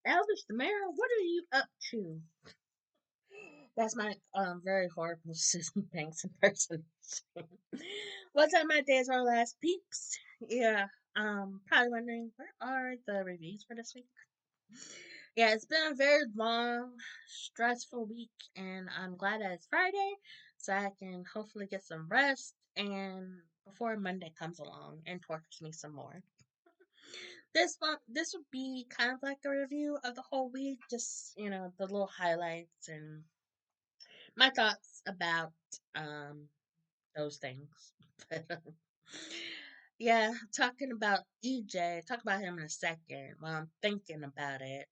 Elvis the Mayor, what are you up to? That's my very horrible Susan Banks impersonation. What's up, my days or last peeps? Yeah, probably wondering where are the reviews for this week? Yeah, it's been a very long, stressful week, and I'm glad that it's Friday, so I can hopefully get some rest and before Monday comes along and tortures me some more. This would be kind of like a review of the whole week, just the little highlights and my thoughts about um those things. Yeah, talking about EJ, talk about him in a second while I'm thinking about it.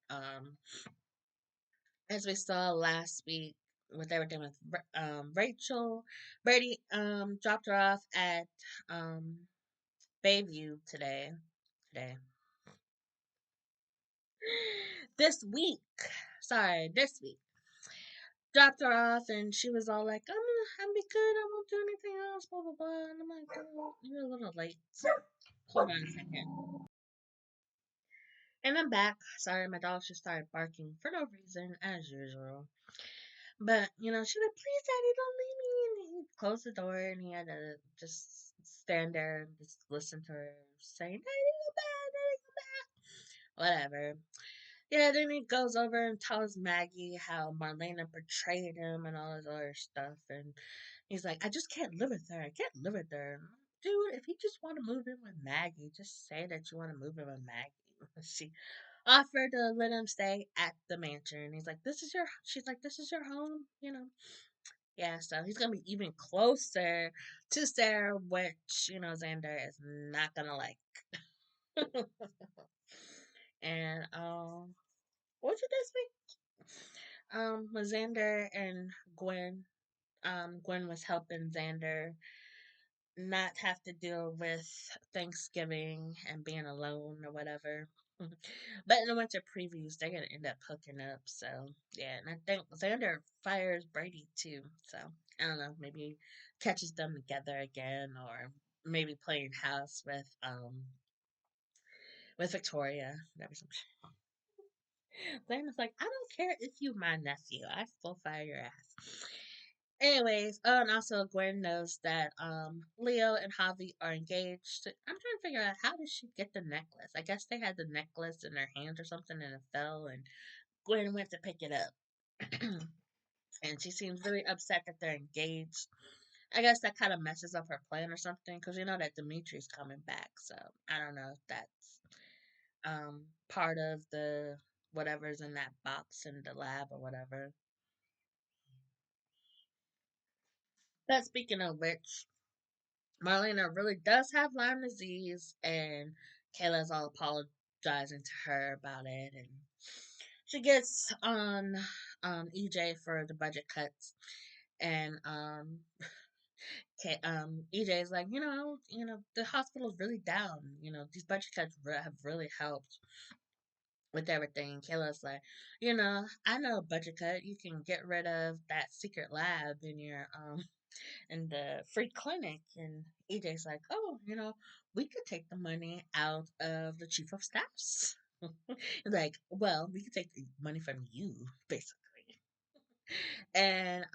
As we saw last week with everything with Rachel, Brady dropped her off at um Bayview today. This week, sorry, this week. Dropped her off and she was all like, I'm be good, I won't do anything else, blah blah blah. And I'm like, girl, you're a little late. Hold on a second. And I'm back. Sorry, my dog just started barking for no reason, as usual. But, she's like, please, Daddy, don't leave me. And he closed the door and he had to just stand there and just listen to her saying, Daddy, go back, Daddy, go back. Whatever. Yeah, then he goes over and tells Maggie how Marlena betrayed him and all this other stuff. And he's like, I just can't live with her. I can't live with her. Dude, if you just want to move in with Maggie, just say that you want to move in with Maggie. She offered to let him stay at the mansion. He's like, she's like, this is your home. Yeah, so he's gonna be even closer to Sarah, which, Xander is not gonna like. And what you this week? With Xander and Gwen. Gwen was helping Xander not have to deal with Thanksgiving and being alone or whatever. But in the winter previews, they're gonna end up hooking up. So yeah, and I think Xander fires Brady too. So I don't know, maybe catches them together again, or maybe playing house with Victoria. That'd be some. Xander's like, I don't care if you my nephew. I still fire your ass. Anyways, and also Gwen knows that Leo and Javi are engaged. I'm trying to figure out how did she get the necklace. I guess they had the necklace in their hands or something and it fell and Gwen went to pick it up. And she seems really upset that they're engaged. I guess that kind of messes up her plan or something because you know that Dimitri's coming back. So I don't know if that's part of the whatever's in that box in the lab or whatever. But speaking of which, Marlena really does have Lyme disease, and Kayla's all apologizing to her about it, and she gets on EJ for the budget cuts, and EJ is like, the hospital's really down. These budget cuts have really helped with everything. Kayla's like, I know a budget cut. You can get rid of that secret lab in your in the free clinic. And EJ's like, oh, we could take the money out of the chief of staffs. Like, well, we could take the money from you, basically. And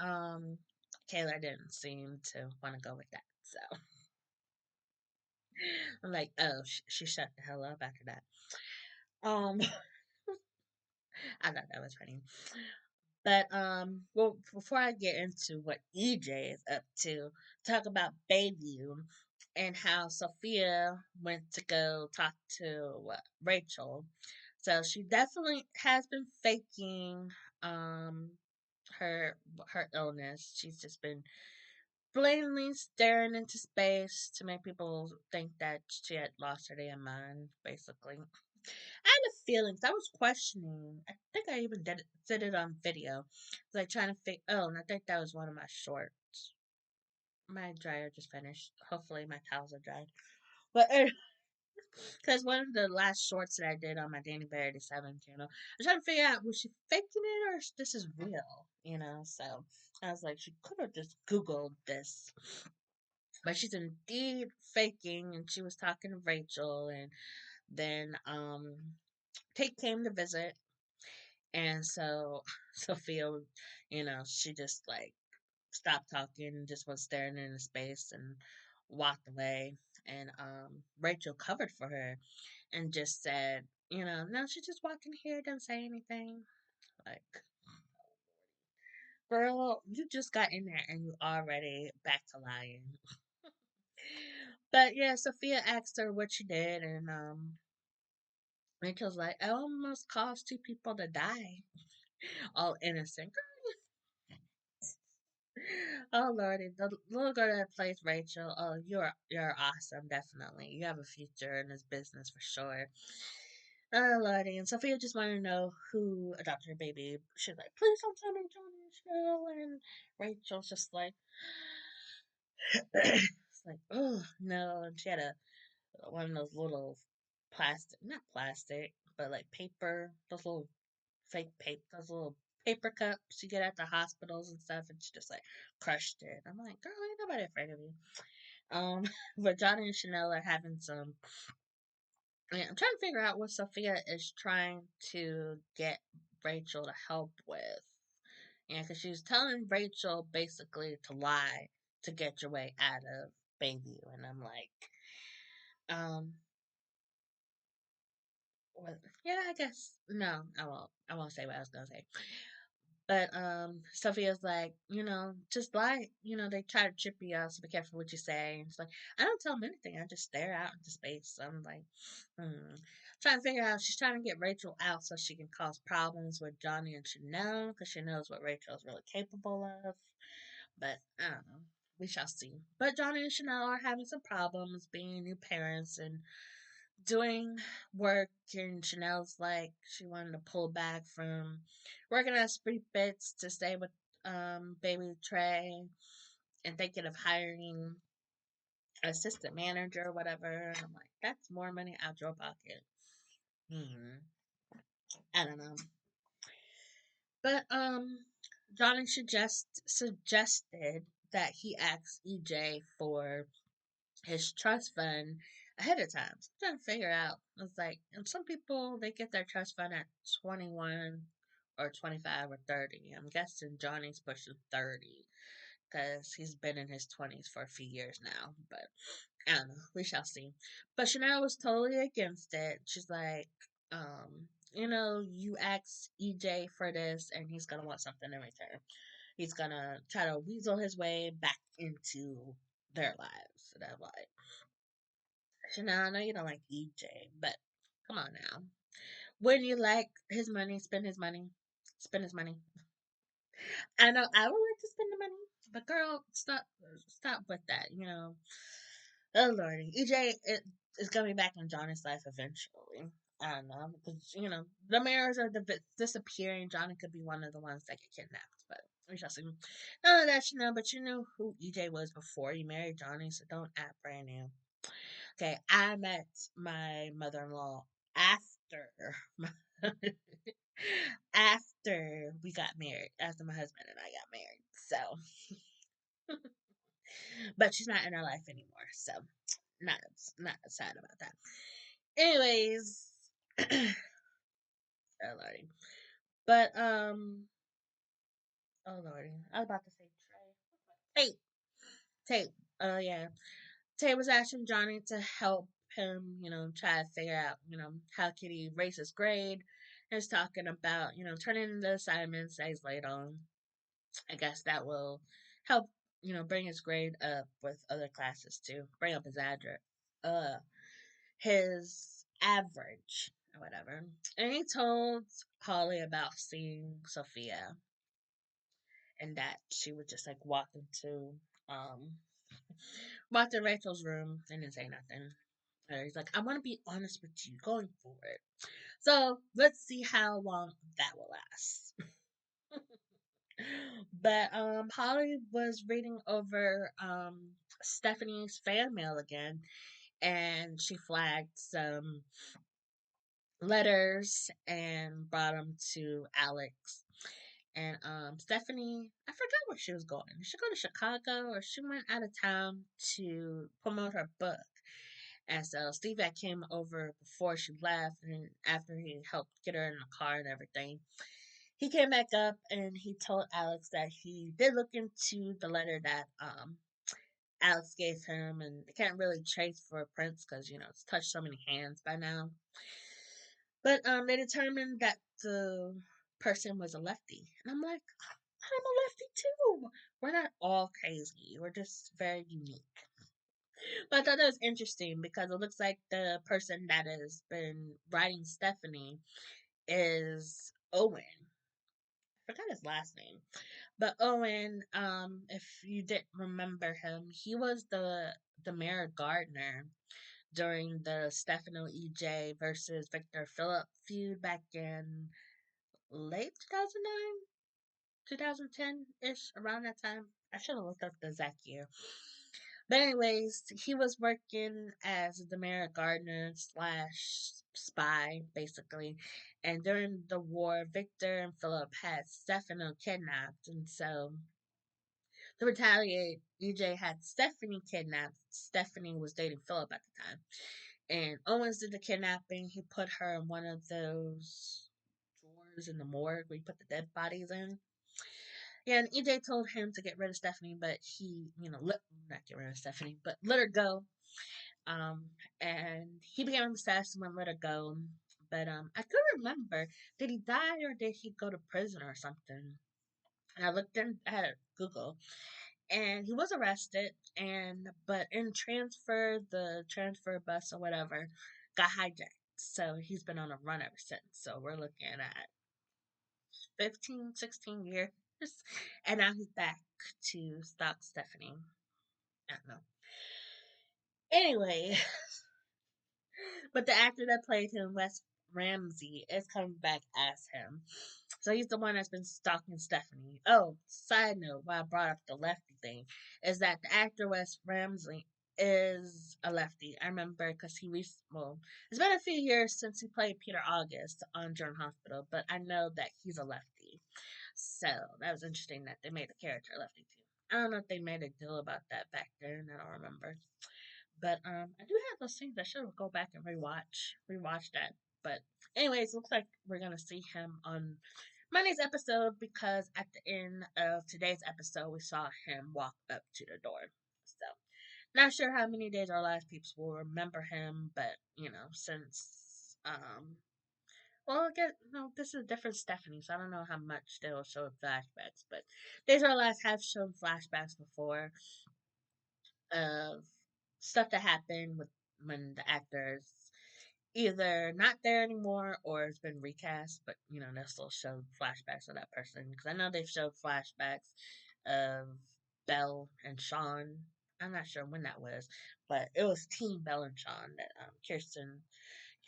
Kayla didn't seem to want to go with that. So I'm like, oh, she shut the hell up after that. Um, I thought that was funny. But well, before I get into what EJ is up to, talk about Bayview and how Sophia went to go talk to Rachel. So she definitely has been faking um her her illness. She's just been blatantly staring into space to make people think that she had lost her damn mind, basically. I had a feeling 'cause I was questioning. I think I even did it on video. Like trying to figure. Oh, and I think that was one of my shorts. My dryer just finished. Hopefully my towels are dried. But because one of the last shorts that I did on my Danny Bear 87 channel, I was trying to figure out was she faking it or this is real. So I was like, she could have just Googled this, but she's indeed faking. And she was talking to Rachel, and then Tate came to visit And so Sophia, she just like stopped talking, just was staring into space and walked away. And Rachel covered for her and just said, no, she just walked in here, didn't say anything. Like, girl, you just got in there and you already back to lying. But yeah, Sophia asked her what she did, and Rachel's like, I almost caused two people to die. All innocent. Oh lordy, the little girl that plays Rachel. Oh, you're awesome, definitely. You have a future in this business for sure. Oh lordy, and Sophia just wanted to know who adopted her baby. She's like, please don't tell me Johnny and Chanel. And Rachel's just like, it's like, oh no. And she had one of those little plastic, not plastic, but like paper, those little fake paper, those little paper cups you get at the hospitals and stuff, and she just like crushed it. I'm like, girl, ain't nobody afraid of you. Um, but Johnny and Chanel are having some. Yeah, I'm trying to figure out what Sophia is trying to get Rachel to help with. Yeah, because she was telling Rachel basically to lie to get your way out of Bayview, and I'm like, um, what? Yeah, I guess no, I won't. I won't say what I was gonna say. But Sophia's like, just lie. They try to trip you out, so be careful what you say. And it's like, I don't tell them anything. I just stare out into space. So I'm like, trying to figure out. She's trying to get Rachel out so she can cause problems with Johnny and Chanel because she knows what Rachel is really capable of. But I don't know. We shall see. But Johnny and Chanel are having some problems being new parents and doing work, and Chanel's like she wanted to pull back from working at Spree Bits to stay with baby Trey and thinking of hiring an assistant manager or whatever. And I'm like, that's more money out your pocket. Hmm. I don't know. But Johnny suggested that he ask EJ for his trust fund ahead of time. So I'm trying to figure out. It's like, and some people they get their trust fund at 21 or 25 or 30. I'm guessing Johnny's pushing 30 because he's been in his 20s for a few years now. But I don't know. We shall see. But Chanel was totally against it. She's like, you ask EJ for this, and he's gonna want something in return. He's gonna try to weasel his way back into their lives. And I'm like, Chanel, I know you don't like EJ, but come on now. Wouldn't you like his money? Spend his money. Spend his money. I know I would like to spend the money, but girl, stop with that. Oh lordy, EJ is gonna be back in Johnny's life eventually. I don't know because the mirrors are disappearing. Johnny could be one of the ones that get kidnapped, but we shall see. None of that you know, but you knew who EJ was before you married Johnny, so don't act brand new. Okay, I met my mother-in-law after after we got married, after my husband and I got married. So, but she's not in our life anymore, so not not sad about that. Anyways, oh lordy, but oh lordy, I was about to say Trey. Tate. Oh yeah, Tay was asking Johnny to help him, try to figure out, how could he raise his grade. He was talking about, turning in the assignments that he's late on. I guess that will help, bring his grade up with other classes too. Bring up his average or whatever. And he told Holly about seeing Sophia and that she would just like um walked in Rachel's room and didn't say nothing. He's like, I want to be honest with you going forward. So let's see how long that will last. But Holly was reading over Stephanie's fan mail again, and she flagged some letters and brought them to Alex. And Stephanie, I forgot where she was going. Did she go to Chicago or she went out of town to promote her book? And so Steve had came over before she left, and after he helped get her in the car and everything, he came back up and he told Alex that he did look into the letter that Alex gave him, and they can't really trace for Prince because it's touched so many hands by now. But they determined that the person was a lefty, and I'm like, I'm a lefty too. We're not all crazy. We're just very unique. But I thought that was interesting because it looks like the person that has been writing Stephanie is Owen. I forgot his last name. But Owen, if you didn't remember him, he was the Mayor Gardner during the Stefano EJ versus Victor Phillip feud back in late 2009, 2010 ish, around that time. I should have looked up the exact year. But anyways, he was working as the Mayor Gardner slash spy, basically. And during the war, Victor and Philip had Stefano kidnapped, and so to retaliate, EJ had Stephanie kidnapped. Stephanie was dating Philip at the time. And Owens did the kidnapping. He put her in one of those drawers in the morgue where you put the dead bodies in. Yeah, and EJ told him to get rid of Stephanie, but he, not get rid of Stephanie, but let her go. Um, and he became obsessed and let her go. But I couldn't remember, did he die or did he go to prison or something? And I looked in at Google, and he was arrested, and but in transfer, the transfer bus or whatever got hijacked. So he's been on a run ever since. So we're looking at 15, 16 years. And now he's back to stalk Stephanie. I don't know. Anyway, but the actor that played him, Wes Ramsey, is coming back as him. So he's the one that's been stalking Stephanie. Oh, side note, why I brought up the lefty thing is that the actor Wes Ramsey is a lefty. I remember because well, it's been a few years since he played Peter August on General Hospital, but I know that he's a lefty. So that was interesting that they made the character lefty too. I don't know if they made a deal about that back then. I don't remember. But I do have those things. I should go back and rewatch that. But anyways, looks like we're gonna see him on Monday's episode because at the end of today's episode, we saw him walk up to the door. So not sure how many days our lives people will remember him, but since well, I guess no, this is a different Stephanie, so I don't know how much they will show flashbacks. But Days of Our Lives have shown flashbacks before of stuff that happened with when the actors either not there anymore or it's been recast, but they still showed flashbacks of that person because I know they've showed flashbacks of Belle and Sean. I'm not sure when that was, but it was Team Belle and Sean that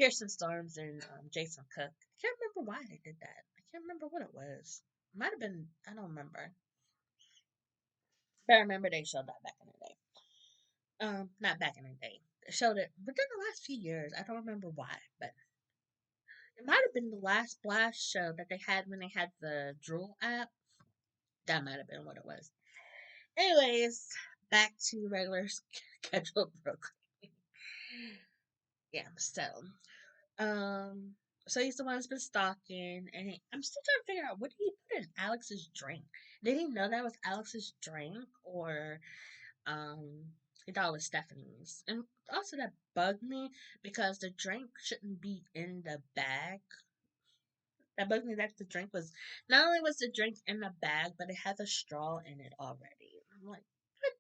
Kirsten Storms and Jason Cook. I can't remember why they did that. I can't remember what it was. It might have been, I don't remember, but I remember they showed that back in the day. Not back in the day. They showed it within the last few years. I don't remember why, but it might have been the last Splash show that they had when they had the Drool app. That might have been what it was. Anyways, back to regular scheduled programming. Yeah, um, so he's the one that's been stalking, and I'm still trying to figure out what did he put in Alex's drink. Did he know that was Alex's drink, or um, he thought it was Stephanie's? And also that bugged me because the drink shouldn't be in the bag. That bugged me that the drink was not only was the drink in the bag, but it had a straw in it already. I'm like, what?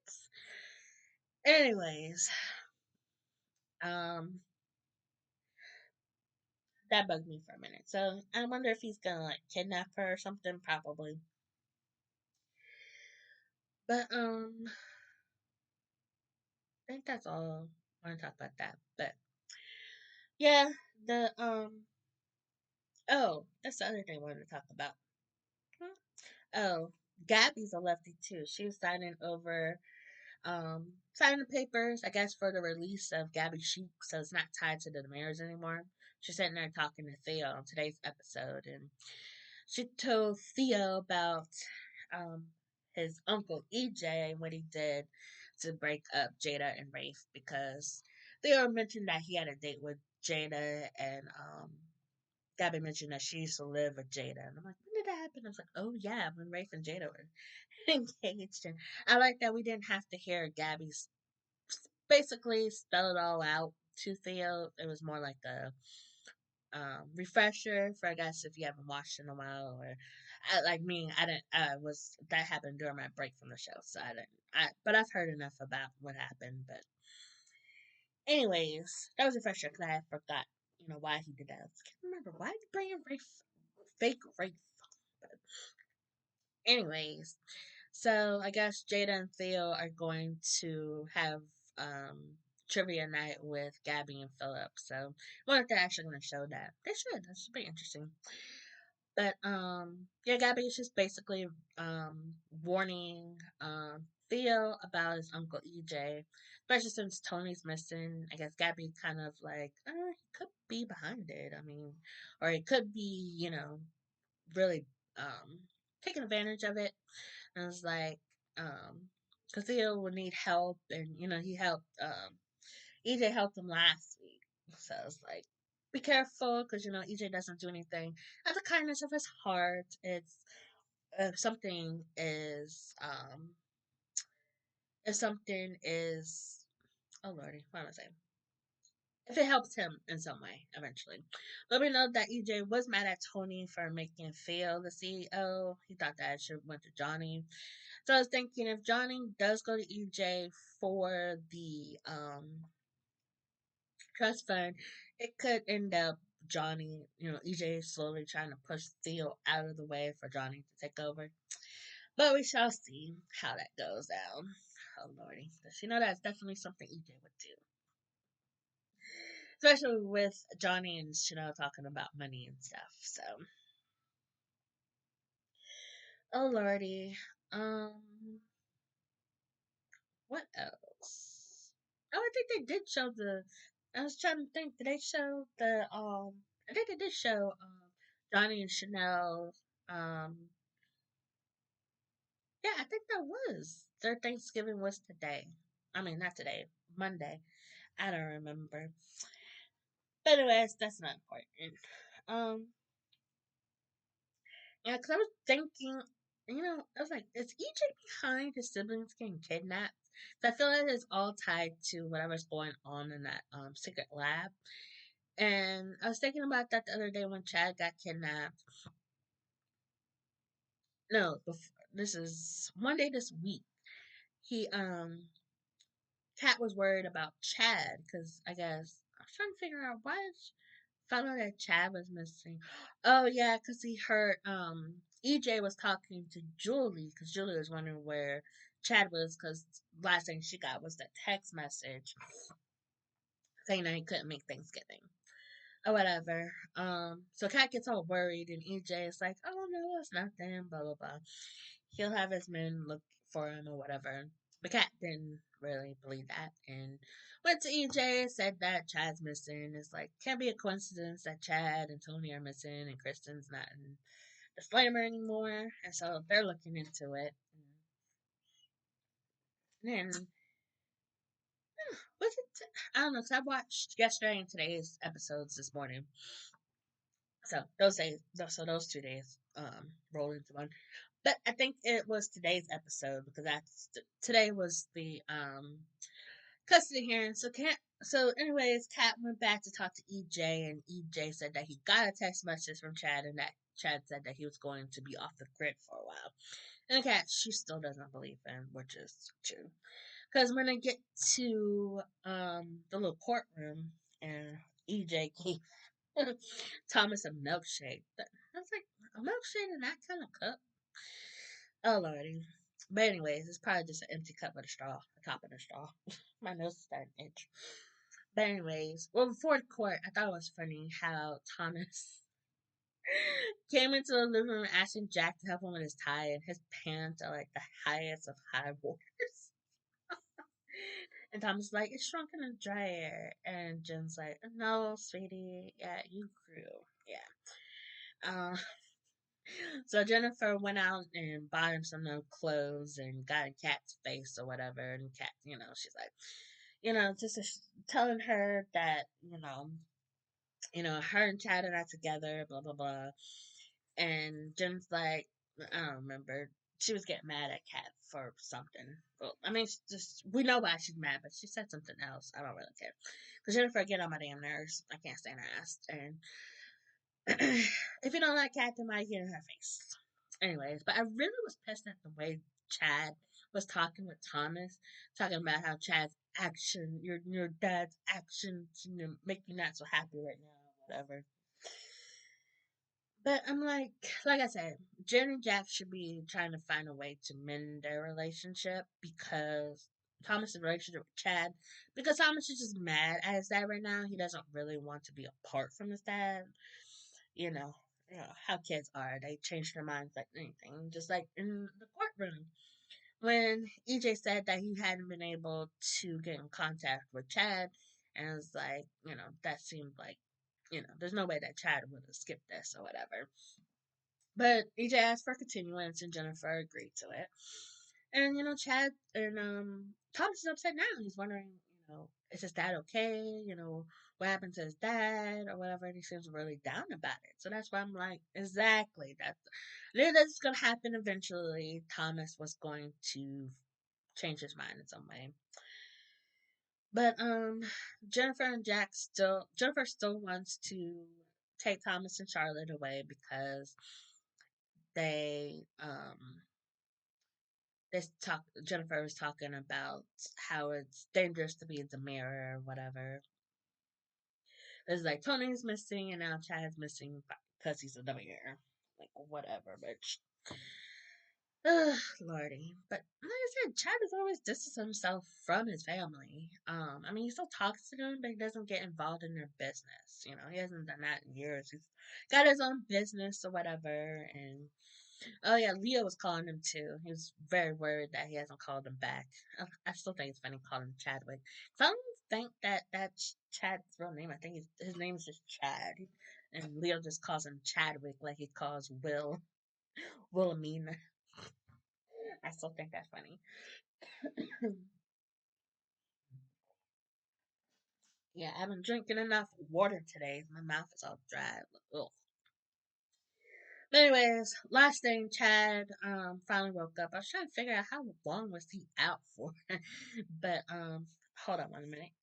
Anyways, um, that bugged me for a minute. So I wonder if he's gonna like kidnap her or something, probably. But I think that's all I want to talk about that. But yeah, the oh, that's the other thing I wanted to talk about. Hmm. Oh, Gabby's a lefty too. She was signing the papers, I guess, for the release of Gabby Chic, so it's not tied to the Damares anymore. She's sitting there talking to Theo on today's episode, and she told Theo about um, his uncle EJ and what he did to break up Jada and Rafe because Theo mentioned that he had a date with Jada, and Gabby mentioned that she used to live with Jada. And I'm like, when did that happen? I was like, oh yeah, when Rafe and Jada were engaged. And I like that we didn't have to hear Gabby's basically spell it all out to Theo. It was more like a refresher for, I guess, if you haven't watched in a while, or like me, I didn't. I was that happened during my break from the show, so I didn't. But I've heard enough about what happened. But anyways, that was a refresher because I had forgot, why he did that. I can't remember why he bringing Rafe, fake Rafe. But anyways, so I guess Jada and Theo are going to have um trivia night with Gabby and Philip. So I wonder if they're actually going to show that. They should. That should be interesting. But yeah, Gabby is just basically warning Theo about his uncle EJ, especially since Tony's missing. I guess Gabby kind of like, he could be behind it. I mean, or he could be, really taking advantage of it. And it's like, because Theo would need help, and he helped. EJ helped him last week, so it's like, be careful because EJ doesn't do anything out of the kindness of his heart. It's if something is if something is oh lordy, what am I saying? If it helps him in some way eventually. But we know that EJ was mad at Tony for making Phil the CEO. He thought that it should have went to Johnny. So I was thinking if Johnny does go to EJ for the trust fund, it could end up Johnny, EJ slowly trying to push Theo out of the way for Johnny to take over. But we shall see how that goes down. Oh lordy, does she know that's definitely something EJ would do, especially with Johnny and Chanel talking about money and stuff. So, oh lordy, what else? Oh, I think they did show the. I was trying to think. Did they show the? I think they did show Johnny and Chanel. Um, yeah, I think that was their Thanksgiving was today. I mean, not today, Monday. I don't remember. But anyways, that's not important. Um, yeah, because I was thinking, I was like, is EJ behind his siblings getting kidnapped? So I feel like it's all tied to whatever's going on in that secret lab. And I was thinking about that the other day when Chad got kidnapped. No, this is one day this week. He Kat was worried about Chad because I guess I was trying to figure out why found out that Chad was missing. Oh yeah, because he heard EJ was talking to Julie because Julie was wondering where Chad was because last thing she got was that text message saying that he couldn't make Thanksgiving or whatever. So Kat gets all worried and EJ is like, oh no, it's nothing, blah blah blah. He'll have his men look for him or whatever. But Kat didn't really believe that and went to EJ, said that Chad's missing. It's like, can't be a coincidence that Chad and Tony are missing and Kristen's not in the Flamer anymore. And so they're looking into it. And then, was it? I don't know, because I watched yesterday and today's episodes this morning. So those 2 days roll into one. But I think it was today's episode because today was the custody hearing. So anyways, Kat went back to talk to EJ, and EJ said that he got a text message from Chad, and that Chad said that he was going to be off the grid for a while. And Kat, she still doesn't believe him, which is true. Because when I get to the little courtroom, and EJ gave Thomas a milkshake, I was like, a milkshake in that kind of cup? Oh lordy. But anyways, it's probably just an empty cup with a straw, a top and a straw. My nose is starting to itch. But anyways, well before the court, I thought it was funny how Thomas came into the living room asking Jack to help him with his tie, and his pants are like the highest of high waters. And Thomas is like, it's shrunk in a dryer. And Jen's like, no, sweetie, yeah, you grew. Yeah. So Jennifer went out and bought him some new clothes and got in Kat's face or whatever. And Kat, she's like, just telling her that, her and Chad are not together, blah blah blah. And Jen's like, I don't remember. She was getting mad at Kat for something. Well, I mean, just we know why she's mad, but she said something else. I don't really care because Jennifer get on my damn nerves. I can't stand her ass. And if you don't like Kat, then why get in her face? Anyways, but I really was pissed at the way Chad was talking with Thomas, talking about how Chad's action, your dad's actions, make you not so happy right now, whatever. But I'm like I said, Jen and Jack should be trying to find a way to mend their relationship because Thomas's relationship with Chad, because Thomas is just mad at his dad right now. He doesn't really want to be apart from his dad. You know, how kids are. They change their minds like anything. Just like in the courtroom when EJ said that he hadn't been able to get in contact with Chad, and it was like, that seemed like, there's no way that Chad would have skipped this or whatever. But EJ asked for continuance, and Jennifer agreed to it. And Chad and Thomas is upset now. He's wondering, is his dad okay? What happened to his dad or whatever. And he seems really down about it. So that's why I'm like, exactly. I knew that's gonna happen eventually. Thomas was going to change his mind in some way. But Jennifer still wants to take Thomas and Charlotte away because they this talk Jennifer was talking about how it's dangerous to be the mirror or whatever. It's like Tony's missing and now Chad's missing because he's a mirror. Like whatever, bitch. Ugh, Lordy. But like I said, Chad has always distanced himself from his family. I mean he still talks to them, but he doesn't get involved in their business. He hasn't done that in years. He's got his own business or whatever, and oh yeah, Leo was calling him too. He was very worried that he hasn't called him back. I still think it's funny calling him Chadwick. Some think that that's Chad's real name. I think his name is just Chad, and Leo just calls him Chadwick like he calls Wilhelmina. I still think that's funny. Yeah, I've been drinking enough water today. My mouth is all dry. Ugh. But anyways, last thing, Chad finally woke up. I was trying to figure out how long was he out for, but hold on 1 minute.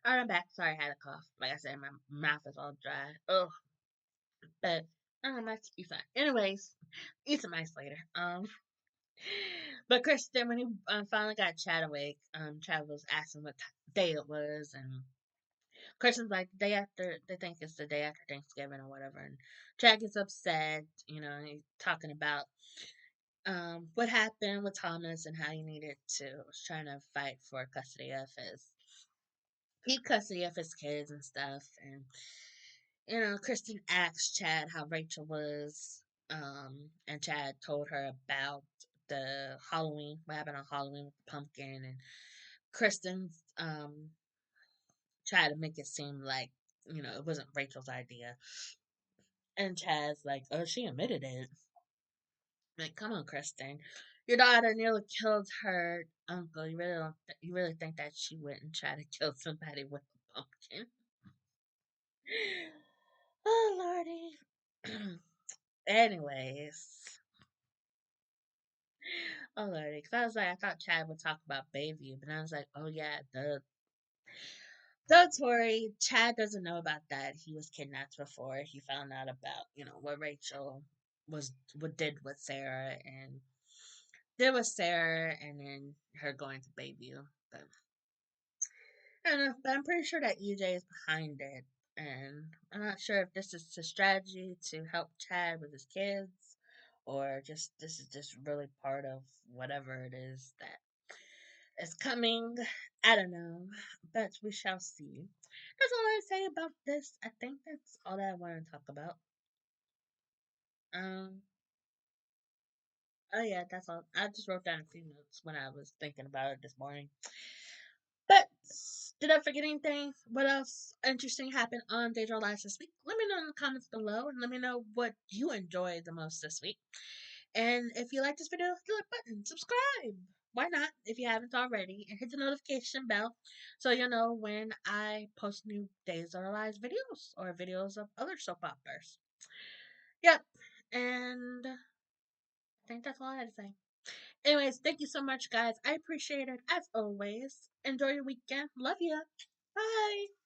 Alright, I'm back. Sorry, I had a cough. Like I said, my mouth is all dry. Ugh, but I should be fine. Anyways, eat some ice later. But Kristen, when he finally got Chad awake, Chad was asking what day it was, and Kristen's like, the day after, they think it's the day after Thanksgiving or whatever. And Chad gets upset, he's talking about what happened with Thomas and how he needed to, was trying to fight for keep custody of his kids and stuff. And, Kristen asked Chad how Rachel was, and Chad told her about the Halloween, what happened on Halloween with the pumpkin. And Kristen, tried to make it seem like, it wasn't Rachel's idea. And Chad's like, oh, she admitted it. Like, come on, Kristen. Your daughter nearly killed her uncle. You really think that she wouldn't try to kill somebody with a pumpkin? Oh, Lordy. Anyways. Oh, Lordy. Because I was like, I thought Chad would talk about Bayview, but I was like, oh, yeah, the Tori, Chad doesn't know about that. He was kidnapped before he found out about, what Rachel what did with Sarah, and there was Sarah and then her going to Bayview. But I don't know, but I'm pretty sure that EJ is behind it. And I'm not sure if this is a strategy to help Chad with his kids or just this is just really part of whatever it is that is coming. I don't know, but we shall see. That's all I say about this. I think that's all that I want to talk about. Um, oh yeah, that's all. I just wrote down a few notes when I was thinking about it this morning. But did I forget anything? What else interesting happened on Daydream Lives this week? Let me know in the comments below and let me know what you enjoyed the most this week. And if you like this video, hit the like button, subscribe. why not if you haven't already? And hit the notification bell so you'll know when I post new Days of Our Lives videos or videos of other soap operas. Yep. And I think that's all I had to say. Anyways, thank you so much, guys. I appreciate it as always. Enjoy your weekend. Love ya. Bye.